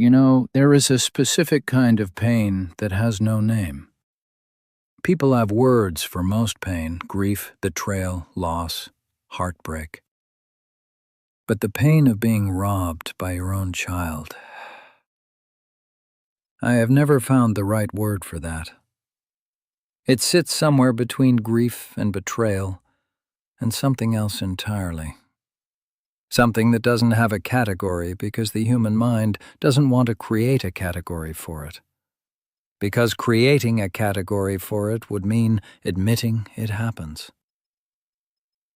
You know, there is a specific kind of pain that has no name. People have words for most pain: grief, betrayal, loss, heartbreak. But the pain of being robbed by your own child, I have never found the right word for that. It sits somewhere between grief and betrayal and something else entirely. Something that doesn't have a category because the human mind doesn't want to create a category for it. Because creating a category for it would mean admitting it happens.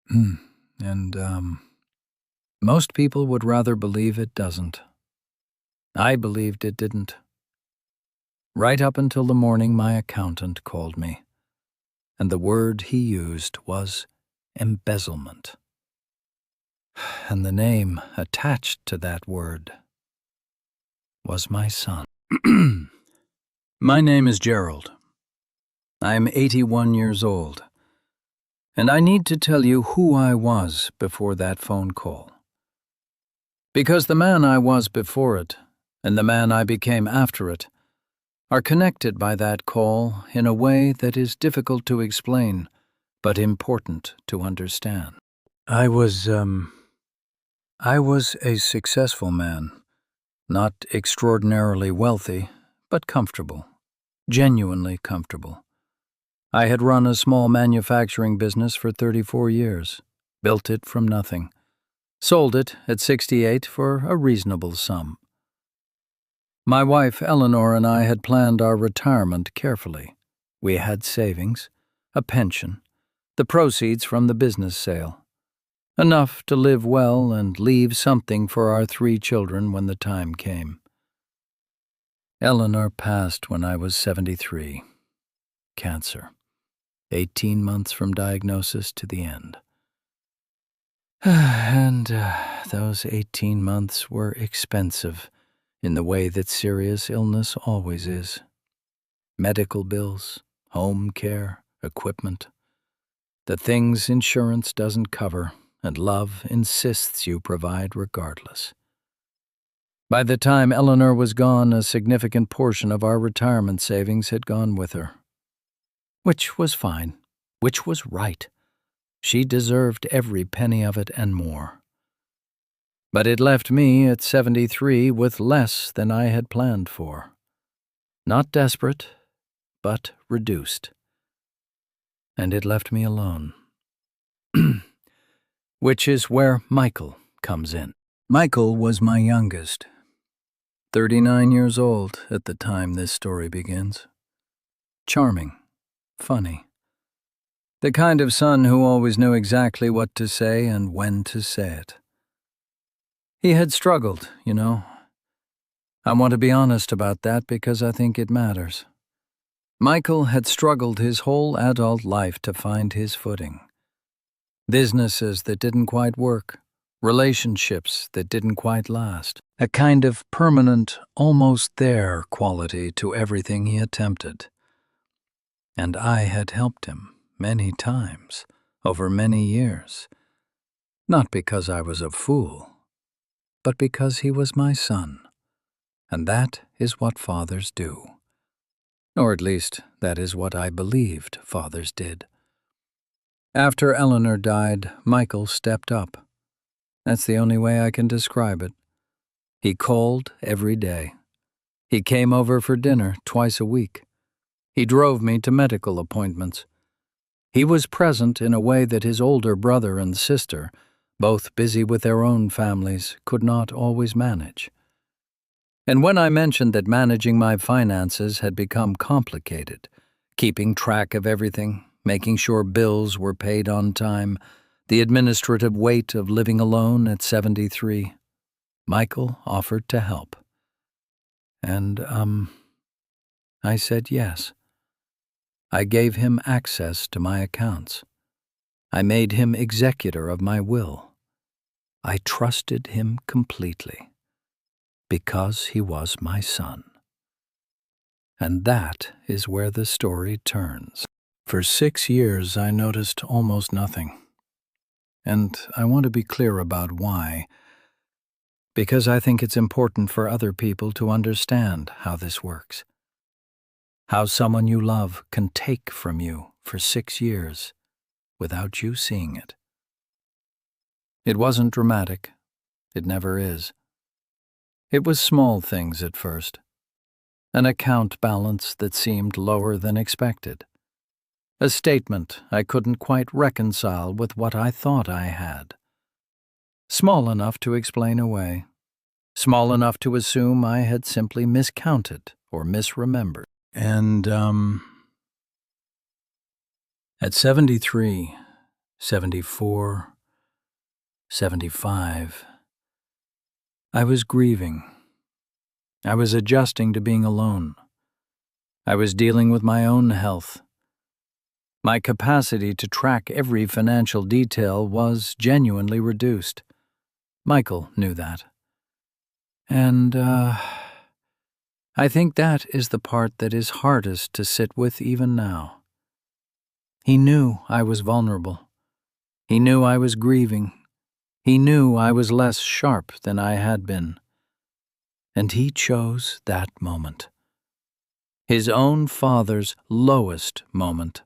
And most people would rather believe it doesn't. I believed it didn't. Right up until the morning my accountant called me, and the word he used was embezzlement. And the name attached to that word was my son. My name is Gerald. I am 81 years old, and I need to tell you who I was before that phone call. Because the man I was before it, and the man I became after it, are connected by that call in a way that is difficult to explain, but important to understand. I was a successful man, not extraordinarily wealthy, but comfortable, genuinely comfortable. I had run a small manufacturing business for 34 years, built it from nothing, sold it at 68 for a reasonable sum. My wife, Eleanor, and I had planned our retirement carefully. We had savings, a pension, the proceeds from the business sale, enough to live well and leave something for our 3 children when the time came. Eleanor passed when I was 73. Cancer. 18 months from diagnosis to the end. And those 18 months were expensive in the way that serious illness always is. Medical bills, home care, equipment, the things insurance doesn't cover and love insists you provide regardless. By the time Eleanor was gone, a significant portion of our retirement savings had gone with her. Which was fine, which was right. She deserved every penny of it and more. But it left me at 73 with less than I had planned for. Not desperate, but reduced. And it left me alone. Which is where Michael comes in. Michael was my youngest, 39 years old at the time this story begins. Charming, funny. The kind of son who always knew exactly what to say and when to say it. He had struggled, you know. I want to be honest about that because I think it matters. Michael had struggled his whole adult life to find his footing. Businesses that didn't quite work, relationships that didn't quite last, a kind of permanent, almost there quality to everything he attempted. And I had helped him many times, over many years, not because I was a fool, but because he was my son, and that is what fathers do. Or at least, that is what I believed fathers did. After Eleanor died, Michael stepped up. That's the only way I can describe it. He called every day. He came over for dinner twice a week. He drove me to medical appointments. He was present in a way that his older brother and sister, both busy with their own families, could not always manage. And when I mentioned that managing my finances had become complicated, keeping track of everything, making sure bills were paid on time, the administrative weight of living alone at 73, Michael offered to help. And, I said yes. I gave him access to my accounts. I made him executor of my will. I trusted him completely, because he was my son. And that is where the story turns. For 6 years, I noticed almost nothing. And I want to be clear about why. because I think it's important for other people to understand how this works. How someone you love can take from you for 6 years without you seeing it. It wasn't dramatic. It never is. It was small things at first. An account balance that seemed lower than expected. A statement I couldn't quite reconcile with what I thought I had. Small enough to explain away. Small enough to assume I had simply miscounted or misremembered. And, at 73, 74, 75, I was grieving. I was adjusting to being alone. I was dealing with my own health. My capacity to track every financial detail was genuinely reduced. Michael knew that. And, I think that is the part that is hardest to sit with even now. He knew I was vulnerable. He knew I was grieving. He knew I was less sharp than I had been. And he chose that moment, his own father's lowest moment,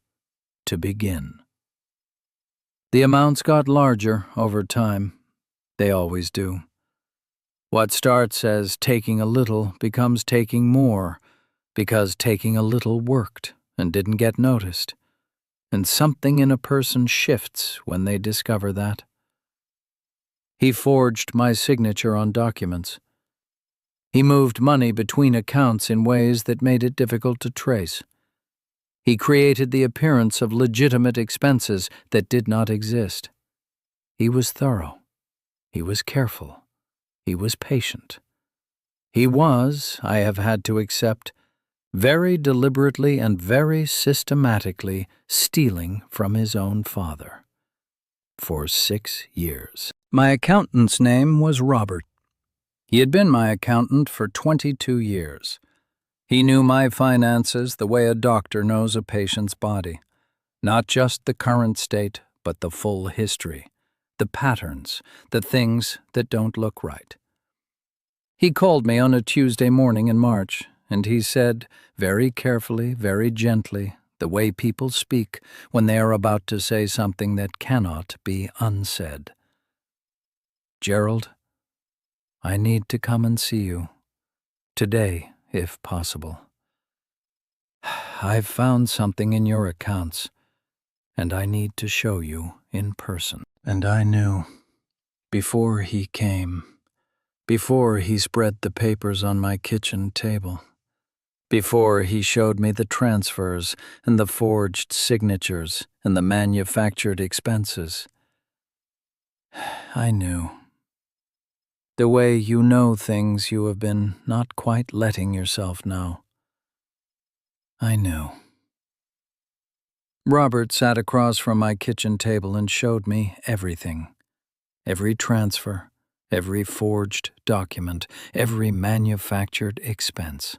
to begin. The amounts got larger over time. They always do. What starts as taking a little becomes taking more, because taking a little worked and didn't get noticed. And something in a person shifts when they discover that. He forged my signature on documents. He moved money between accounts in ways that made it difficult to trace. He created the appearance of legitimate expenses that did not exist. He was thorough. He was careful. He was patient. He was, I have had to accept, very deliberately and very systematically stealing from his own father. For 6 years. My accountant's name was Robert. He had been my accountant for 22 years. He knew my finances the way a doctor knows a patient's body. Not just the current state, but the full history, the patterns, the things that don't look right. He called me on a Tuesday morning in March, and he said, very carefully, very gently, the way people speak when they are about to say something that cannot be unsaid. "Gerald, I need to come and see you. Today, if possible. I've found something in your accounts, and I need to show you in person." And I knew, before he came, before he spread the papers on my kitchen table, before he showed me the transfers and the forged signatures and the manufactured expenses, I knew. The way you know things you have been not quite letting yourself know. I knew. Robert sat across from my kitchen table and showed me everything. Every transfer, every forged document, every manufactured expense.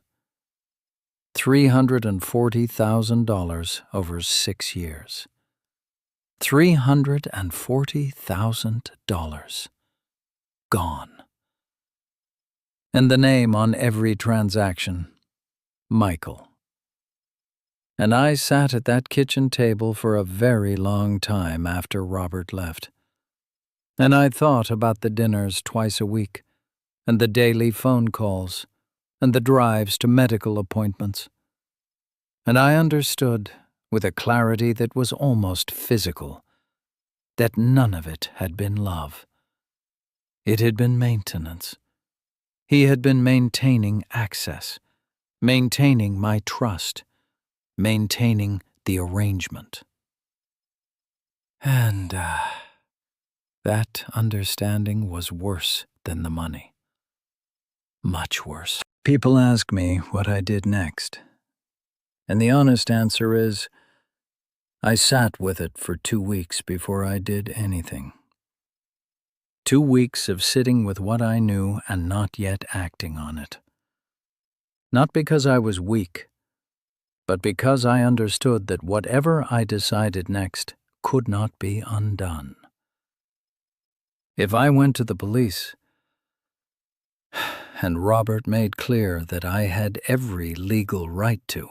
$340,000 over 6 years. $340,000. Gone. And the name on every transaction, Michael. And I sat at that kitchen table for a very long time after Robert left. And I thought about the dinners twice a week, and the daily phone calls, and the drives to medical appointments. And I understood, with a clarity that was almost physical, that none of it had been love. It had been maintenance. He had been maintaining access, maintaining my trust, maintaining the arrangement. And that understanding was worse than the money. Much worse. People ask me what I did next. And the honest answer is, I sat with it for 2 weeks before I did anything. 2 weeks of sitting with what I knew and not yet acting on it. Not because I was weak, but because I understood that whatever I decided next could not be undone. If I went to the police, and Robert made clear that I had every legal right to.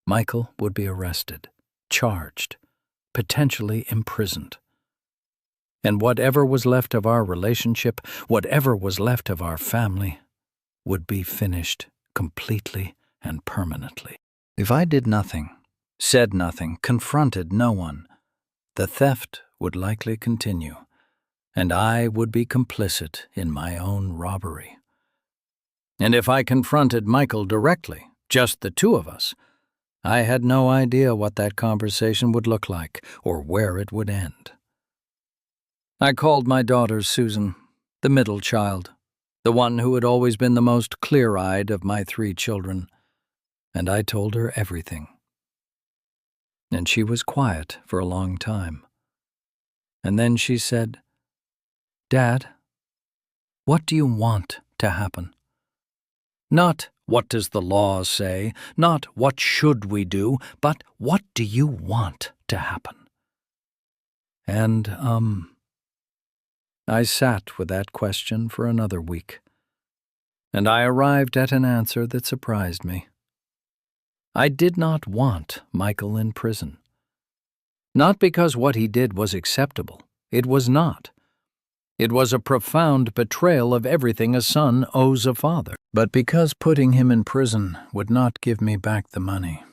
Michael would be arrested, charged, potentially imprisoned. And whatever was left of our relationship, whatever was left of our family, would be finished completely and permanently. If I did nothing, said nothing, confronted no one, the theft would likely continue, and I would be complicit in my own robbery. And if I confronted Michael directly, just the two of us, I had no idea what that conversation would look like or where it would end. I called my daughter Susan, the middle child, the one who had always been the most clear-eyed of my 3 children, and I told her everything. And she was quiet for a long time. And then she said, "Dad, what do you want to happen? Not what does the law say, not what should we do, but what do you want to happen?" And, I sat with that question for another week, and I arrived at an answer that surprised me. I did not want Michael in prison. Not because what he did was acceptable. It was not. It was a profound betrayal of everything a son owes a father. But because putting him in prison would not give me back the money.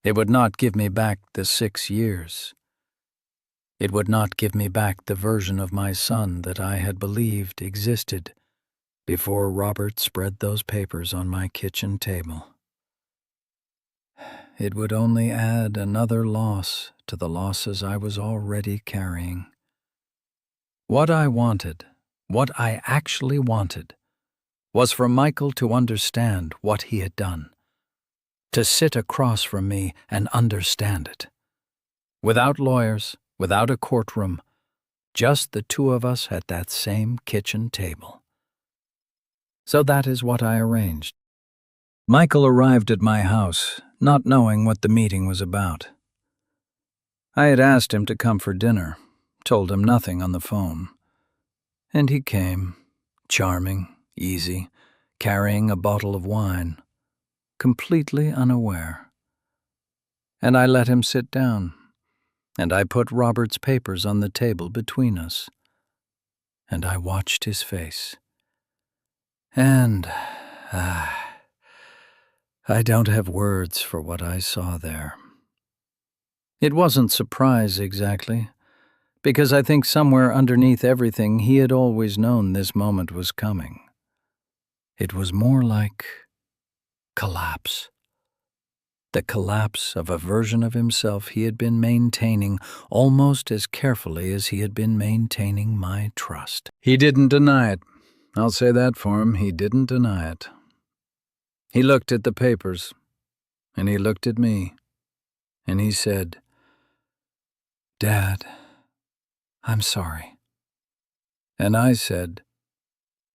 It would not give me back the 6 years. It would not give me back the version of my son that I had believed existed before Robert spread those papers on my kitchen table. It would only add another loss to the losses I was already carrying. What I wanted, what I actually wanted, was for Michael to understand what he had done, to sit across from me and understand it. Without lawyers, without a courtroom, just the two of us at that same kitchen table. So that is what I arranged. Michael arrived at my house, not knowing what the meeting was about. I had asked him to come for dinner, told him nothing on the phone. And he came, charming, easy, carrying a bottle of wine, completely unaware. And I let him sit down, and I put Robert's papers on the table between us, and I watched his face. And, I don't have words for what I saw there. It wasn't surprise exactly, because I think somewhere underneath everything he had always known this moment was coming. It was more like collapse. The collapse of a version of himself he had been maintaining almost as carefully as he had been maintaining my trust. He didn't deny it. I'll say that for him. He didn't deny it. He looked at the papers, and he looked at me, and he said, "Dad, I'm sorry." And I said,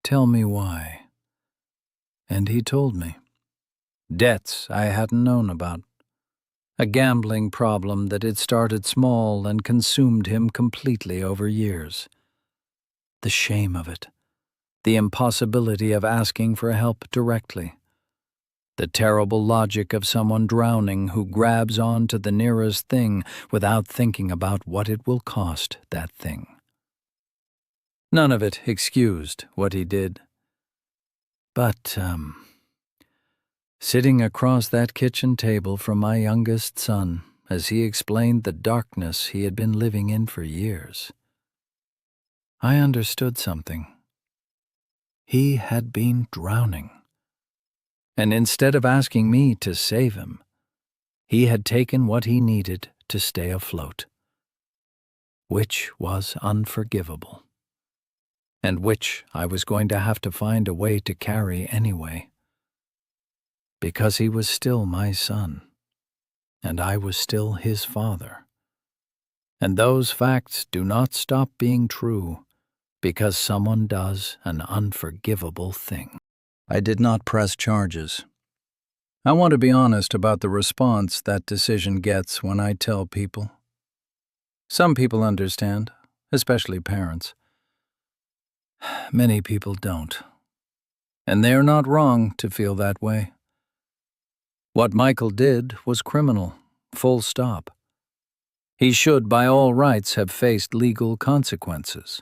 "Tell me why." And he told me. Debts I hadn't known about. A gambling problem that had started small and consumed him completely over years. The shame of it. The impossibility of asking for help directly. The terrible logic of someone drowning who grabs on to the nearest thing without thinking about what it will cost that thing. None of it excused what he did. But, sitting across that kitchen table from my youngest son as he explained the darkness he had been living in for years, I understood something. He had been drowning. And instead of asking me to save him, he had taken what he needed to stay afloat, which was unforgivable, and which I was going to have to find a way to carry anyway. Because he was still my son, and I was still his father. And those facts do not stop being true because someone does an unforgivable thing. I did not press charges. I want to be honest about the response that decision gets when I tell people. Some people understand, especially parents. Many people don't. And they're not wrong to feel that way. What Michael did was criminal, full stop. He should, by all rights, have faced legal consequences.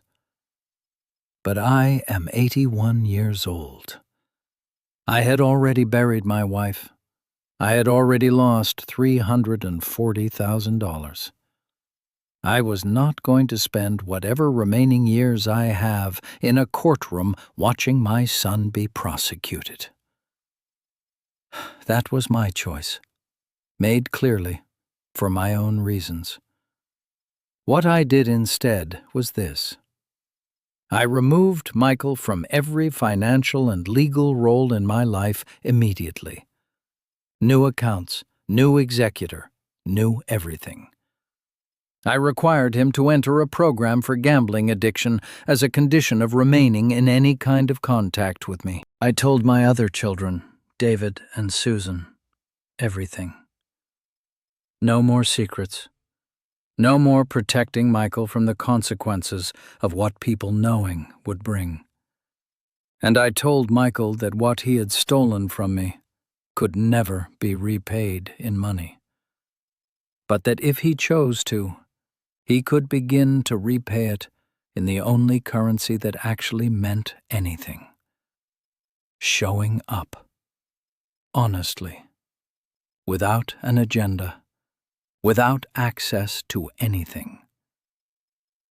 But I am 81 years old. I had already buried my wife. I had already lost $340,000. I was not going to spend whatever remaining years I have in a courtroom watching my son be prosecuted. That was my choice, made clearly, for my own reasons. What I did instead was this. I removed Michael from every financial and legal role in my life immediately. New accounts, new executor, new everything. I required him to enter a program for gambling addiction as a condition of remaining in any kind of contact with me. I told my other children, David and Susan, everything. No more secrets. No more protecting Michael from the consequences of what people knowing would bring. And I told Michael that what he had stolen from me could never be repaid in money, but that if he chose to, he could begin to repay it in the only currency that actually meant anything. Showing up. Honestly. Without an agenda. Without access to anything.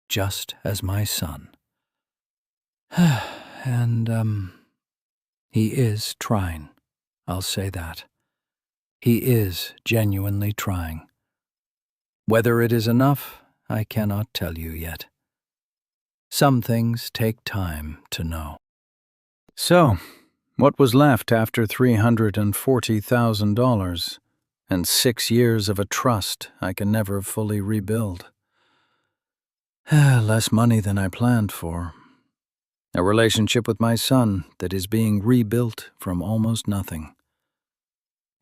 Just as my son. And, he is trying. I'll say that. He is genuinely trying. Whether it is enough, I cannot tell you yet. Some things take time to know. So, what was left after $340,000 and 6 years of a trust I can never fully rebuild? Less money than I planned for. A relationship with my son that is being rebuilt from almost nothing.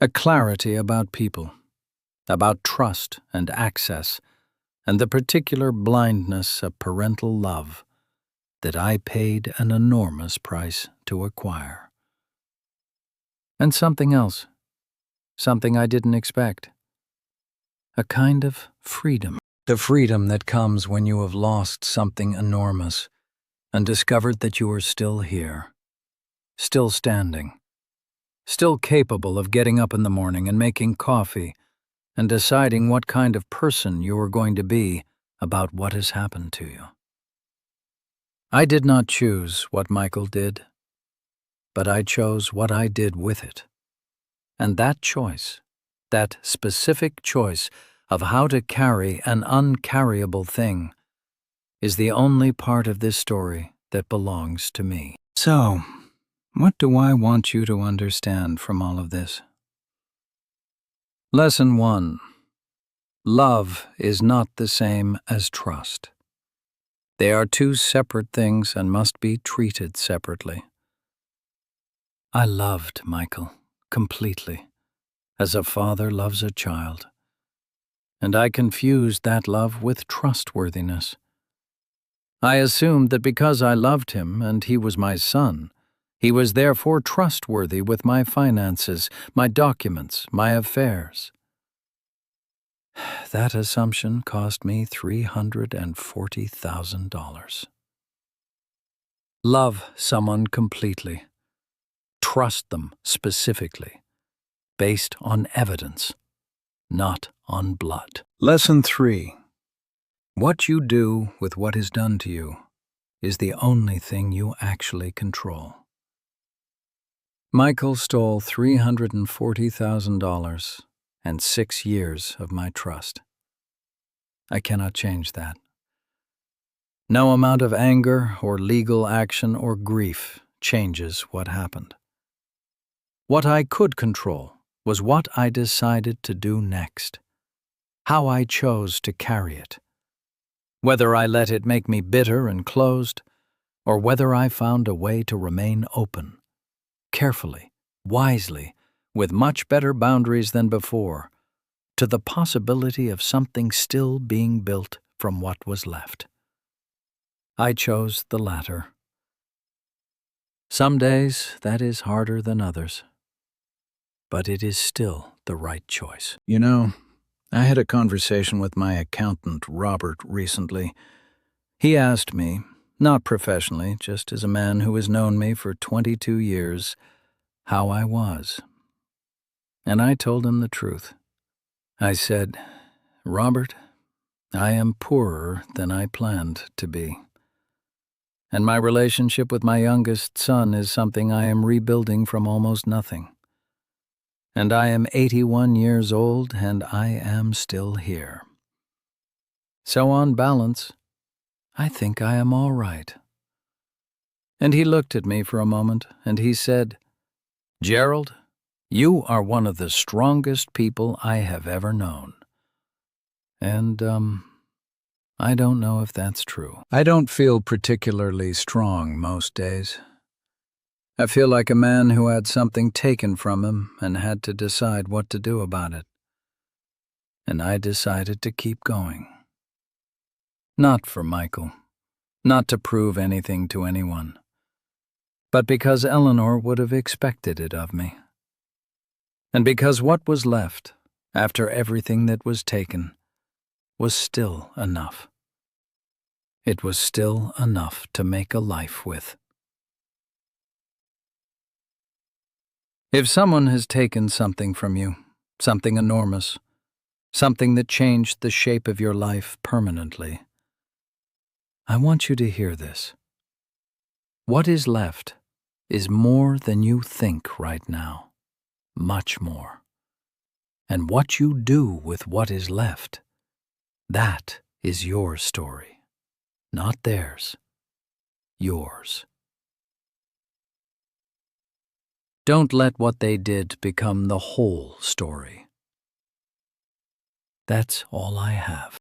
A clarity about people, about trust and access, and the particular blindness of parental love that I paid an enormous price to acquire. And something else, something I didn't expect. A kind of freedom. The freedom that comes when you have lost something enormous and discovered that you are still here, still standing, still capable of getting up in the morning and making coffee and deciding what kind of person you are going to be about what has happened to you. I did not choose what Michael did, but I chose what I did with it. And that choice, that specific choice of how to carry an uncarryable thing, is the only part of this story that belongs to me. So, what do I want you to understand from all of this? Lesson 1. Love is not the same as trust. They are two separate things and must be treated separately. I loved Michael completely, as a father loves a child, and I confused that love with trustworthiness. I assumed that because I loved him and he was my son, he was therefore trustworthy with my finances, my documents, my affairs. That assumption cost me $340,000. Love someone completely. Trust them specifically, based on evidence, not on blood. Lesson 3. What you do with what is done to you is the only thing you actually control. Michael stole $340,000 and 6 years of my trust. I cannot change that. No amount of anger or legal action or grief changes what happened. What I could control was what I decided to do next, how I chose to carry it. Whether I let it make me bitter and closed, or whether I found a way to remain open, carefully, wisely, with much better boundaries than before, to the possibility of something still being built from what was left. I chose the latter, Some days that is harder than others, but it is still the right choice. You know, I had a conversation with my accountant, Robert, recently. He asked me, not professionally, just as a man who has known me for 22 years, how I was. And I told him the truth. I said, "Robert, I am poorer than I planned to be. And my relationship with my youngest son is something I am rebuilding from almost nothing. And I am 81 years old, and I am still here. So on balance, I think I am all right." And he looked at me for a moment, and he said, "Gerald, you are one of the strongest people I have ever known." And, I don't know if that's true. I don't feel particularly strong most days. I feel like a man who had something taken from him and had to decide what to do about it. And I decided to keep going. Not for Michael, not to prove anything to anyone, but because Eleanor would have expected it of me. And because what was left, after everything that was taken, was still enough. It was still enough to make a life with. If someone has taken something from you, something enormous, something that changed the shape of your life permanently, I want you to hear this. What is left is more than you think right now, much more. And what you do with what is left, that is your story, not theirs, yours. Don't let what they did become the whole story. That's all I have.